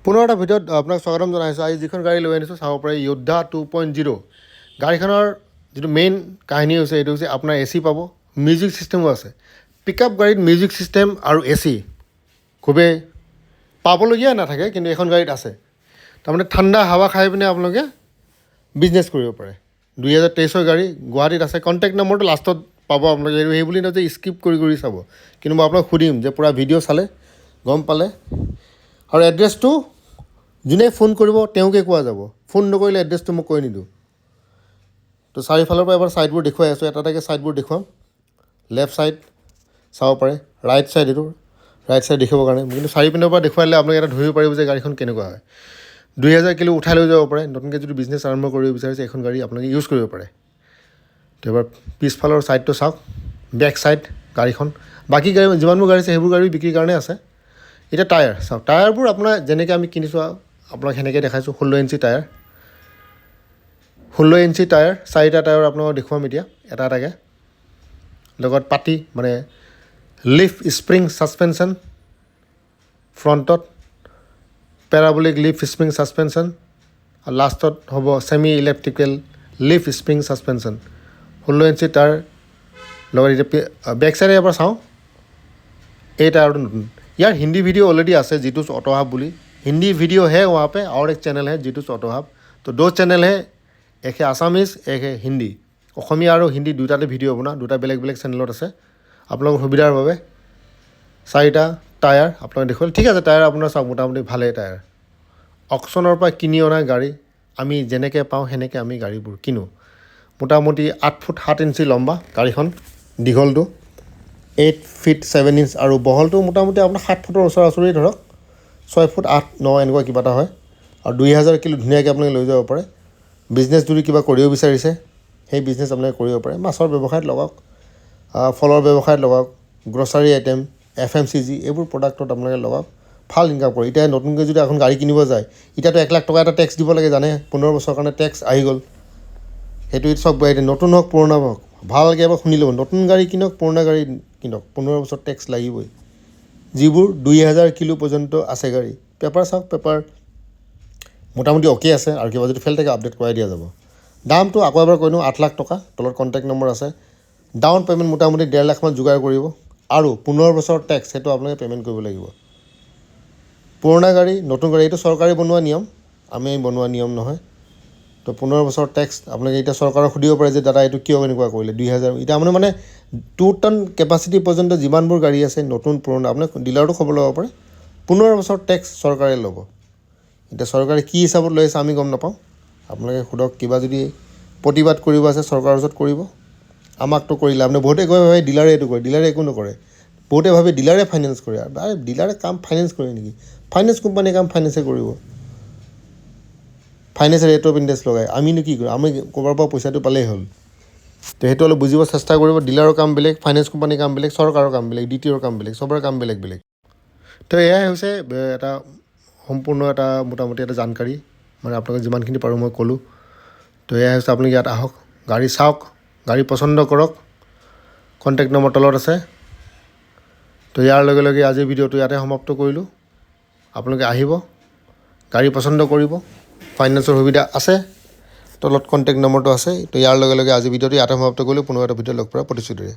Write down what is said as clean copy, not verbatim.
পুনৰ এটা ভিডিঅ'ত আপোনাক স্বাগতম জনাইছোঁ। আজি যিখন গাড়ী লৈ আনিছোঁ চাব পাৰে য়োদ্ধা 2.0। গাড়ীখনৰ যিটো মেইন কাহিনী হৈছে এইটো হৈছে আপোনাৰ AC পাব, মিউজিক ছিষ্টেমো আছে। পিক আপ গাড়ীত মিউজিক ছিষ্টেম আৰু AC খুবেই পাবলগীয়া নাথাকে, কিন্তু এখন গাড়ীত আছে। তাৰমানে ঠাণ্ডা হাৱা খাই পিনে আপোনালোকে বিজনেছ কৰিব পাৰে। 2023 গাড়ী গুৱাহাটীত আছে। কণ্টেক্ট নম্বৰটো লাষ্টত পাব আপোনালোকে। সেই বুলি নহয় যে স্কিপ কৰি চাব, কিন্তু মই আপোনাক সুধিম যে পূৰা ভিডিঅ' চালে গম পালে। আৰু এড্ৰেছটো যোনে ফোন কৰিব তেওঁকে কোৱা যাব, ফোন নকৰিলে এড্ৰেছটো মই কৈ নিদিওঁ। তো চাৰিওফালৰ পৰা এবাৰ ছাইডবোৰ দেখুৱাই আছোঁ, এটা এটাকৈ ছাইডবোৰ দেখুৱাম। লেফ্ট ছাইড চাব পাৰে, ৰাইট ছাইড এইটো ৰাইট ছাইড দেখিবৰ কাৰণে, কিন্তু চাৰিওপিনৰ পৰা দেখুৱাই দিলে আপোনালোকে এটা ধৰিব পাৰিব যে গাড়ীখন কেনেকুৱা হয়। 2000 কিলো উঠাই লৈ যাব পাৰে। নতুনকৈ যদি বিজনেছ আৰম্ভ কৰিব বিচাৰিছে এইখন গাড়ী আপোনালোকে ইউজ কৰিব পাৰে। তো এবাৰ পিছফালৰ ছাইডটো চাওক, বেক ছাইড গাড়ীখন। বাকী গাড়ী যিমানবোৰ গাড়ী আছে সেইবোৰ গাড়ী বিক্ৰীৰ কাৰণে আছে। এতিয়া টায়াৰ চাওক, টায়াৰবোৰ আপোনাৰ যেনেকৈ আমি কিনিছোঁ আপোনাক সেনেকৈ দেখাইছোঁ। 16 ইঞ্চি টায়াৰ, 16 ইঞ্চি টায়াৰ, 4টা টায়াৰ আপোনাক দেখুৱাম এতিয়া এটা এটাকৈ। লগত পাতি মানে লিফ স্প্ৰিং ছাছপেনশ্যন, ফ্ৰণ্টত পেৰাবলিক লিফ স্প্ৰিং ছাছপেনশ্যন, আৰু লাষ্টত হ'ব semi electrical leaf spring suspension. 16 inch tyre লগত এতিয়া বেক ছাইডে এবাৰ চাওঁ। এই टायरটো নতুন। यार हिंदी वीडियो ऑलरेडी আছে जीतूस ऑटो हब बोली। हिंदी वीडियो है वहाँ पे, और एक चैनल है जीतूस ऑटो हब। तो 2 चैनल है, एक है आसामीज, एक है हिंदी। অসমীয়া আৰু হিন্দী দুটাতে ভিডিঅ' বনোৱা, দুটা বেলেগ বেলেগ চেনেলত আছে। আপোনালোকৰ সুবিধাৰ বাবে 4টা টায়াৰ আপোনালোকে দেখুৱালে। ঠিক আছে, টায়াৰ আপোনাৰ চাওক মোটামুটি ভালেই টায়াৰ। অকশ্যনৰ পৰা কিনি অনা গাড়ী, আমি যেনেকৈ পাওঁ সেনেকৈ আমি গাড়ীবোৰ কিনো। মোটামুটি 8 ফুট 7 ইঞ্চি লম্বা গাড়ীখন, দীঘলটো 8 ফিট 7 ইঞ্চ, আৰু বহলটো মোটামুটি আপোনাৰ 7 ফুটৰ ওচৰা-ওচৰি ধৰক, 6 ফুট 8, 9 এনেকুৱা কিবা এটা হয়। আৰু 2000 কিলো ধুনীয়াকৈ আপোনালোকে লৈ যাব পাৰে। বিজনেছ যদি কিবা কৰিব বিচাৰিছে সেই বিজনেছ আপোনালোকে কৰিব পাৰে। মাছৰ ব্যৱসায়ত লগাওক, ফলৰ ব্যৱসায়ত লগাওক, গ্ৰচাৰী আইটেম, FMCG এইবোৰ প্ৰডাক্টত আপোনালোকে লগাওক, ভাল ইনকাম কৰে। এতিয়া নতুনকৈ যদি এখন গাড়ী কিনিব যায়, এতিয়াতো 1 লাখ টকা এটা টেক্স দিব লাগে জানে, 15 বছৰৰ কাৰণে টেক্স আহি গ'ল। সেইটো চব গাড়ীতে নতুন হওক পুৰণা হওক, ভালকৈ এবাৰ শুনি ল'ব। নতুন গাড়ী কিনক, পুৰণা গাড়ী কিনক, 15 বছৰ টেক্স লাগিবই। যিবোৰ 2000 কিলো পৰ্যন্ত আছে গাড়ী, পেপাৰ চাওক, পেপাৰ মোটামুটি অ'কে আছে, আৰু কিবা যদি ফেল থাকে আপডেট কৰাই দিয়া যাব। দামটো আকৌ এবাৰ কৈ দিওঁ, 8 লাখ টকা, তলত কণ্টেক্ট নম্বৰ আছে। ডাউন পে'মেণ্ট মোটামুটি 1.5 লাখমান যোগাৰ কৰিব, আৰু 15 বছৰ টেক্স সেইটো আপোনালোকে পে'মেণ্ট কৰিব লাগিব। পুৰণা গাড়ী, নতুন গাড়ী এইটো চৰকাৰে বনোৱা নিয়ম, আমি বনোৱা নিয়ম নহয়। তো 15 বছৰ টেক্স আপোনালোকে এতিয়া চৰকাৰক সুধিব পাৰে যে দাদা এইটো কিয় এনেকুৱা কৰিলে। 2000 এতিয়া আপুনি মানে 2 টন কেপাচিটি পৰ্যন্ত যিমানবোৰ গাড়ী আছে নতুন পুৰণা, আপোনাক ডিলাৰটো খবৰ ল'ব পাৰে। 15 বছৰ টেক্স চৰকাৰে ল'ব। এতিয়া চৰকাৰে কি হিচাপত লৈ আছে আমি গম নাপাওঁ, আপোনালোকে সোধক। কিবা যদি প্ৰতিবাদ কৰিব আছে চৰকাৰৰ ওচৰত কৰিব, আমাকতো কৰিলে আপুনি বহুতে কয় ভাবে ডিলাৰে এইটো কৰে, ডিলাৰে একো নকৰে। বহুতে ভাবে ডিলাৰে ফাইনেন্স কৰে, আৰু ডিলাৰে কাম ফাইনেন্স কৰে নেকি? ফাইনেন্স কোম্পানীৰ কাম ফাইনেন্সে কৰিব। ফাইনেন্সে ৰেট অফ ইণ্টাৰেষ্ট লগায়, আমিনো কি কৰোঁ? আমি ক'ৰবাৰ পৰা পইচাটো পালেই হ'ল। তো সেইটো অলপ বুজিব চেষ্টা কৰিব। ডিলাৰৰ কাম বেলেগ, ফাইনেন্স কোম্পানীৰ কাম বেলেগ, চৰকাৰৰ কাম বেলেগ, DTOৰ কাম বেলেগ, চবৰে কাম বেলেগ বেলেগ। তো এয়াই হৈছে এটা সম্পূৰ্ণ এটা মোটামুটি এটা জানকাৰী, মানে আপোনালোকে যিমানখিনি পাৰোঁ মই ক'লোঁ। তো এয়াই হৈছে, আপোনালোকে ইয়াত আহক, গাড়ী চাওক, গাড়ী পচন্দ কৰক। কণ্টেক্ট নম্বৰ তলত আছে। তো ইয়াৰ লগে লগে আজিৰ ভিডিঅ'টো ইয়াতে সমাপ্ত কৰিলোঁ। আপোনালোকে আহিব, গাড়ী পচন্দ কৰিব, ফাইনেন্সৰ সুবিধা আছে, তলত কণ্টেক্ট নম্বৰটো আছে। তো ইয়াৰ লগে লগে আজি ভিডিঅ'টো ইয়াতে সমাপ্ত কৰিলোঁ। পুনৰ এটা ভিডিঅ' লগ পোৱাৰ প্ৰতিশ্ৰুতিৰে।